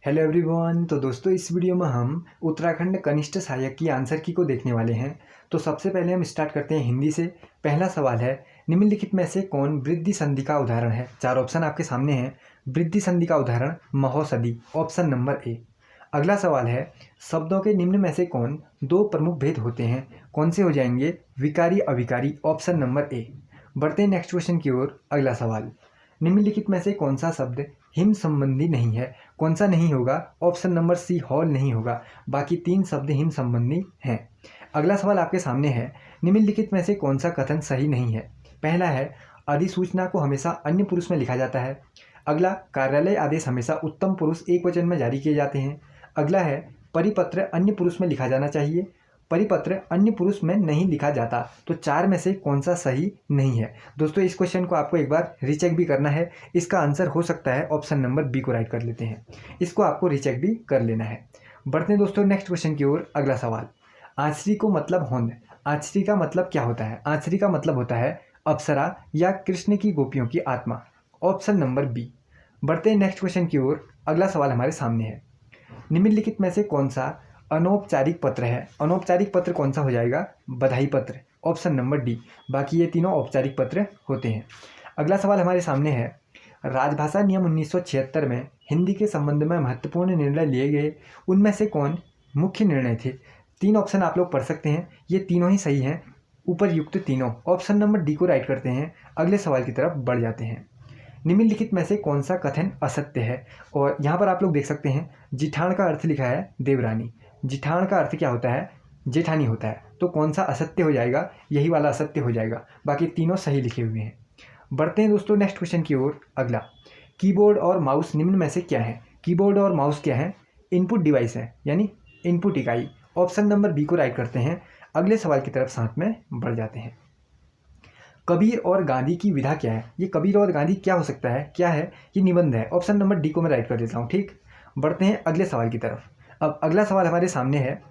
Hello everyone. तो दोस्तों इस वीडियो में हम उत्तराखंड कनिष्ठ सहायक की आंसर की को देखने वाले हैं। तो सबसे पहले हम स्टार्ट करते हैं हिंदी से। पहला सवाल है, निम्नलिखित में से कौन वृद्धि संधि का उदाहरण है। चार ऑप्शन आपके सामने हैं। वृद्धि संधि का उदाहरण महोसधि, ऑप्शन नंबर ए। अगला सवाल है, शब्दों के निम्न में से कौन दो प्रमुख भेद होते हैं। कौन से हो जाएंगे, विकारी अविकारी, ऑप्शन नंबर ए। बढ़ते हैं नेक्स्ट क्वेश्चन की ओर। अगला सवाल, निम्नलिखित में से कौन सा शब्द हिम संबंधी नहीं है। कौन सा नहीं होगा, ऑप्शन नंबर सी हॉल नहीं होगा। बाकी तीन शब्द हिम संबंधी हैं। अगला सवाल आपके सामने है, निम्नलिखित में से कौन सा कथन सही नहीं है। पहला है, अधिसूचना को हमेशा अन्य पुरुष में लिखा जाता है। अगला, कार्यालय आदेश हमेशा उत्तम पुरुष एक वचन में जारी किए जाते हैं। अगला है, परिपत्र अन्य पुरुष में लिखा जाना चाहिए। परिपत्र अन्य पुरुष में नहीं लिखा जाता। तो चार में से कौन सा सही नहीं है। दोस्तों इस क्वेश्चन को आपको एक बार रीचेक भी करना है। इसका आंसर हो सकता है ऑप्शन नंबर बी को राइट कर लेते हैं। इसको आपको रीचेक भी कर लेना है। बढ़ते हैं दोस्तों नेक्स्ट क्वेश्चन की ओर। अगला सवाल, आश्री को मतलब होंद। आश्री का मतलब क्या होता है। आश्री का मतलब होता है अप्सरा या कृष्ण की गोपियों की आत्मा, ऑप्शन नंबर बी। बढ़ते हैं नेक्स्ट क्वेश्चन की ओर। अगला सवाल हमारे सामने है, निम्नलिखित में से कौन सा अनौपचारिक पत्र है। अनौपचारिक पत्र कौन सा हो जाएगा, बधाई पत्र, ऑप्शन नंबर डी। बाकी ये तीनों औपचारिक पत्र होते हैं। अगला सवाल हमारे सामने है, राजभाषा नियम 1976 में हिंदी के संबंध में महत्वपूर्ण निर्णय लिए गए, उनमें से कौन मुख्य निर्णय थे। तीन ऑप्शन आप लोग पढ़ सकते हैं, ये तीनों ही सही हैं। उपरयुक्त तीनों, ऑप्शन नंबर डी को राइट करते हैं। अगले सवाल की तरफ बढ़ जाते हैं। निम्नलिखित में से कौन सा कथन असत्य है। और यहाँ पर आप लोग देख सकते हैं, जिठान का अर्थ लिखा है देवरानी। जिठान का अर्थ क्या होता है, जेठानी होता है। तो कौन सा असत्य हो जाएगा, यही वाला असत्य हो जाएगा। बाकी तीनों सही लिखे हुए हैं। बढ़ते हैं दोस्तों नेक्स्ट क्वेश्चन की ओर। अगला, कीबोर्ड और माउस निम्न में से क्या है। कीबोर्ड और माउस क्या है, इनपुट डिवाइस है, यानी इनपुट इकाई। ऑप्शन नंबर बी को राइट करते हैं। अगले सवाल की तरफ साथ में बढ़ जाते हैं। कबीर और गांधी की विधा क्या है। ये कबीर और गांधी क्या हो सकता है, क्या है, ये निबंध है। ऑप्शन नंबर डी को मैं राइट कर देता हूँ। ठीक, बढ़ते हैं अगले सवाल की तरफ। अब अगला सवाल हमारे सामने है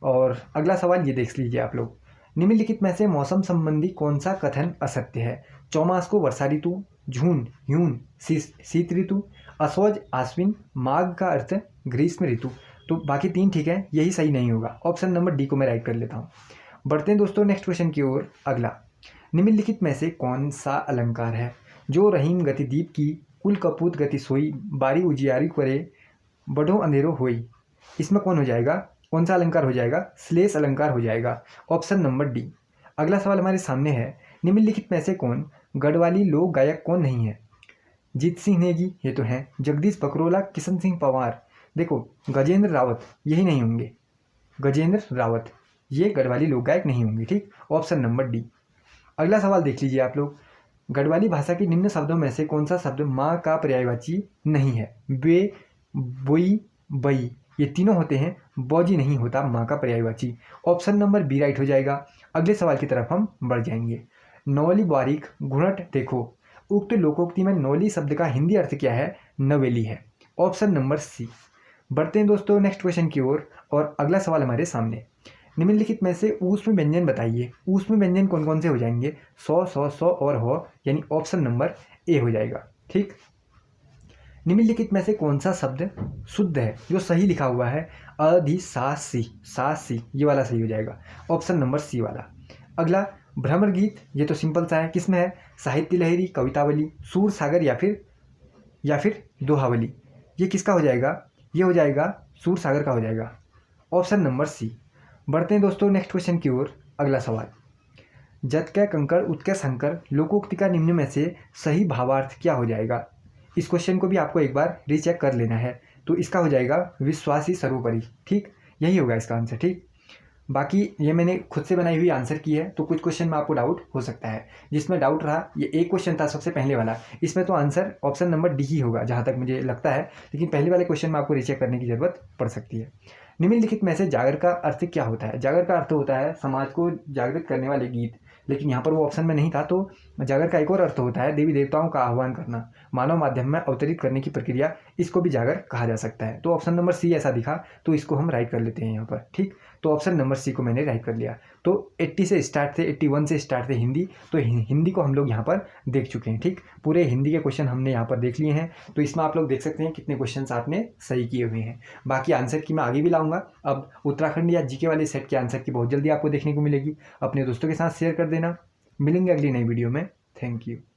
और अगला सवाल ये देख लीजिए आप लोग। निम्नलिखित में से मौसम संबंधी कौन सा कथन असत्य है। चौमास को वर्षा ऋतु, झून ह्यून शीत ऋतु, असौज आश्विन, माघ का अर्थ ग्रीष्म ऋतु। तो बाकी तीन ठीक है, यही सही नहीं होगा। ऑप्शन नंबर डी को मैं राइट कर लेता हूँ। बढ़ते हैं दोस्तों नेक्स्ट क्वेश्चन की ओर। अगला, निम्नलिखित में से कौन सा अलंकार है, जो रहीम गति दीप की, कुल कपूत गति सोई, बारी उजियारी करे, बढ़ो अंधेरो होई। इसमें कौन हो जाएगा, कौन सा अलंकार हो जाएगा, श्लेष अलंकार हो जाएगा। Option number D. अगला सवाल हमारे सामने है, निम्नलिखित में से कौन गढ़वाली लोक गायक कौन नहीं है। जीत सिंह नेगी ये तो हैं, जगदीश पकरोला, किशन सिंह पंवार। देखो गजेंद्र रावत यही नहीं होंगे, गजेंद्र रावत ये गढ़वाली लोक गायक नहीं होंगे। ठीक, ऑप्शन नंबर डी। अगला सवाल देख लीजिए आप लोग, गढ़वाली भाषा के निम्न शब्दों में से कौन सा शब्द माँ का पर्यायवाची नहीं है। बे, बोई, बई ये तीनों होते हैं, बौजी नहीं होता माँ का पर्यायवाची। ऑप्शन नंबर बी राइट हो जाएगा। अगले सवाल की तरफ हम बढ़ जाएंगे। नौली बारीक घुनट देखो, उक्त लोकोक्ति में नौली शब्द का हिंदी अर्थ क्या है, नवेली है। Option number C. बढ़ते हैं दोस्तों नेक्स्ट क्वेश्चन की ओर और अगला सवाल हमारे सामने, निम्नलिखित में से ऊष्म व्यंजन बताइए। ऊष्म व्यंजन कौन कौन से हो जाएंगे, सौ सौ सौ और हो, यानी ऑप्शन नंबर ए हो जाएगा। ठीक, निम्नलिखित में से कौन सा शब्द शुद्ध है, जो सही लिखा हुआ है, अधिशासी, सासी ये वाला सही हो जाएगा। ऑप्शन नंबर सी वाला। अगला, भ्रमर गीत ये तो सिंपल सा है, किसमें है, साहित्य लहरी, कवितावली, सूर सागर या फिर दोहावली। ये किसका हो जाएगा, ये हो जाएगा सूर सागर का हो जाएगा। Option number C. बढ़ते हैं दोस्तों नेक्स्ट क्वेश्चन की ओर। अगला सवाल, जत कै कंकड़ उत्कै शंकर लोकोक्ति का निम्न में से सही भावार्थ क्या हो जाएगा। इस क्वेश्चन को भी आपको एक बार रीचेक कर लेना है। तो इसका हो जाएगा विश्वासी सर्वोपरि। ठीक, यही होगा इसका आंसर। ठीक, बाकी ये मैंने खुद से बनाई हुई आंसर की है, तो कुछ क्वेश्चन में आपको डाउट हो सकता है। जिसमें डाउट रहा, ये एक क्वेश्चन था सबसे पहले वाला, इसमें तो आंसर ऑप्शन नंबर डी ही होगा जहाँ तक मुझे लगता है। लेकिन पहले वाले क्वेश्चन में आपको रीचेक करने की जरूरत पड़ सकती है। निम्नलिखित में से जागर का अर्थ क्या होता है। जागर का अर्थ होता है समाज को जागृत करने वाले गीत, लेकिन यहाँ पर वो ऑप्शन में नहीं था। तो जागर का एक और अर्थ होता है देवी देवताओं का आह्वान करना, मानव माध्यम में अवतरित करने की प्रक्रिया, इसको भी जागर कहा जा सकता है। तो ऑप्शन नंबर सी ऐसा दिखा, तो इसको हम राइट कर लेते हैं यहाँ पर। ठीक, तो ऑप्शन नंबर सी को मैंने राइट कर लिया। तो 80 से स्टार्ट थे, 81 से स्टार्ट थे हिंदी, तो हिंदी को हम लोग यहाँ पर देख चुके हैं। ठीक, पूरे हिंदी के क्वेश्चन हमने यहाँ पर देख लिए हैं। तो इसमें आप लोग देख सकते हैं कितने क्वेश्चन आपने सही किए हुए हैं। बाकी आंसर की मैं आगे भी लाऊंगा। अब उत्तराखंड या जीके वाले सेट के आंसर की बहुत जल्दी आपको देखने को मिलेगी। अपने दोस्तों के साथ शेयर कर देना। मिलेंगे अगली नई वीडियो में। Thank you.